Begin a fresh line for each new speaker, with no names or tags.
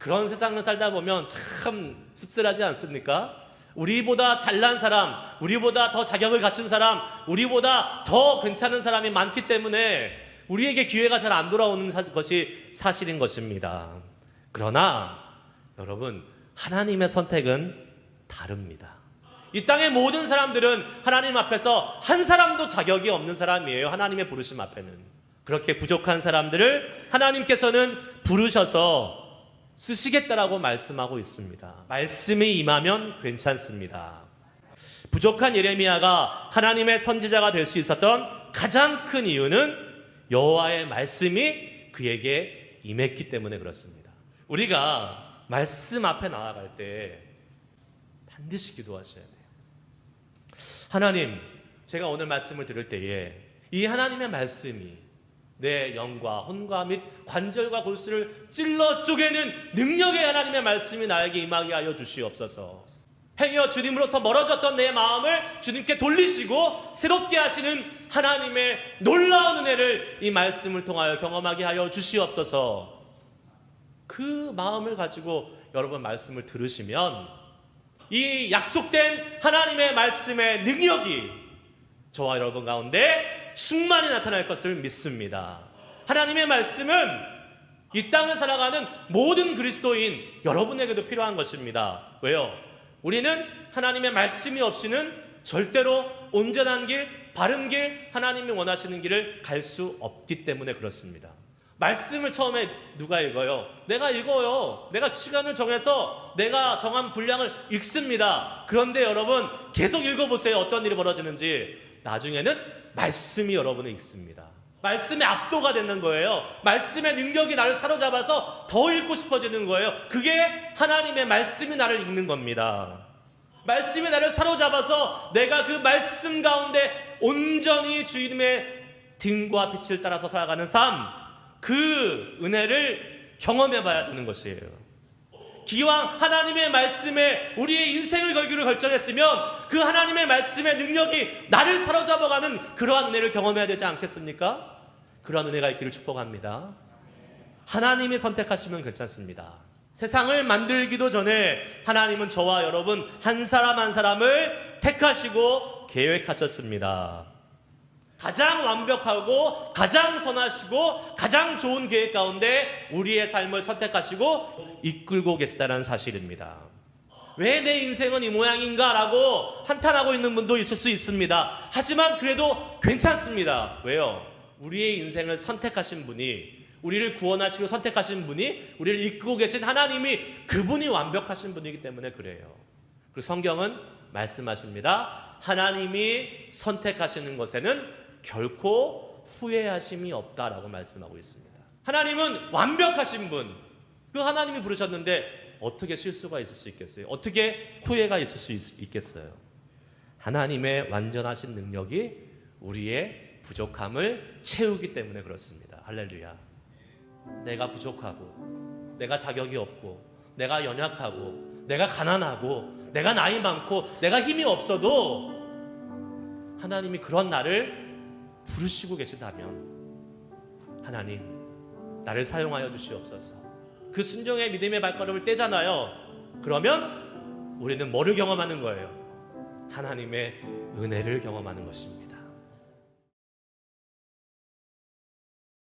그런 세상을 살다 보면 참 씁쓸하지 않습니까? 우리보다 잘난 사람, 우리보다 더 자격을 갖춘 사람, 우리보다 더 괜찮은 사람이 많기 때문에 우리에게 기회가 잘 안 돌아오는 것이 사실인 것입니다. 그러나 여러분, 하나님의 선택은 다릅니다. 이 땅의 모든 사람들은 하나님 앞에서 한 사람도 자격이 없는 사람이에요. 하나님의 부르심 앞에는. 그렇게 부족한 사람들을 하나님께서는 부르셔서 쓰시겠다라고 말씀하고 있습니다. 말씀이 임하면 괜찮습니다. 부족한 예레미야가 하나님의 선지자가 될 수 있었던 가장 큰 이유는 여호와의 말씀이 그에게 임했기 때문에 그렇습니다. 우리가 말씀 앞에 나아갈 때 반드시 기도하셔야 돼요. 하나님, 제가 오늘 말씀을 들을 때에 이 하나님의 말씀이 내 영과 혼과 및 관절과 골수를 찔러 쪼개는 능력의 하나님의 말씀이 나에게 임하게 하여 주시옵소서. 행여 주님으로부터 멀어졌던 내 마음을 주님께 돌리시고 새롭게 하시는 하나님의 놀라운 은혜를 이 말씀을 통하여 경험하게 하여 주시옵소서. 그 마음을 가지고 여러분 말씀을 들으시면 이 약속된 하나님의 말씀의 능력이 저와 여러분 가운데 충만히 나타날 것을 믿습니다. 하나님의 말씀은 이 땅을 살아가는 모든 그리스도인 여러분에게도 필요한 것입니다. 왜요? 우리는 하나님의 말씀이 없이는 절대로 온전한 길, 바른 길, 하나님이 원하시는 길을 갈 수 없기 때문에 그렇습니다. 말씀을 처음에 누가 읽어요? 내가 읽어요. 내가 시간을 정해서 내가 정한 분량을 읽습니다. 그런데 여러분 계속 읽어보세요. 어떤 일이 벌어지는지. 나중에는 말씀이 여러분을 읽습니다. 말씀에 압도가 되는 거예요. 말씀의 능력이 나를 사로잡아서 더 읽고 싶어지는 거예요. 그게 하나님의 말씀이 나를 읽는 겁니다. 말씀이 나를 사로잡아서 내가 그 말씀 가운데 온전히 주님의 등과 빛을 따라서 살아가는 삶, 그 은혜를 경험해 봐야 되는 것이에요. 기왕 하나님의 말씀에 우리의 인생을 걸기로 결정했으면 그 하나님의 말씀의 능력이 나를 사로잡아가는 그러한 은혜를 경험해야 되지 않겠습니까? 그러한 은혜가 있기를 축복합니다. 하나님이 선택하시면 괜찮습니다. 세상을 만들기도 전에 하나님은 저와 여러분 한 사람 한 사람을 택하시고 계획하셨습니다. 가장 완벽하고 가장 선하시고 가장 좋은 계획 가운데 우리의 삶을 선택하시고 이끌고 계시다는 사실입니다. 왜 내 인생은 이 모양인가 라고 한탄하고 있는 분도 있을 수 있습니다. 하지만 그래도 괜찮습니다. 왜요? 우리의 인생을 선택하신 분이, 우리를 구원하시고 선택하신 분이, 우리를 이끌고 계신 하나님이 그분이 완벽하신 분이기 때문에 그래요. 그리고 성경은 말씀하십니다. 하나님이 선택하시는 것에는 결코 후회하심이 없다라고 말씀하고 있습니다. 하나님은 완벽하신 분, 그 하나님이 부르셨는데 어떻게 실수가 있을 수 있겠어요? 어떻게 후회가 있을 수 있겠어요? 하나님의 완전하신 능력이 우리의 부족함을 채우기 때문에 그렇습니다. 할렐루야. 내가 부족하고 내가 자격이 없고 내가 연약하고 내가 가난하고 내가 나이 많고 내가 힘이 없어도 하나님이 그런 나를 부르시고 계시다면 하나님 나를 사용하여 주시옵소서. 그 순종의 믿음의 발걸음을 떼잖아요. 그러면 우리는 뭐를 경험하는 거예요? 하나님의 은혜를 경험하는 것입니다.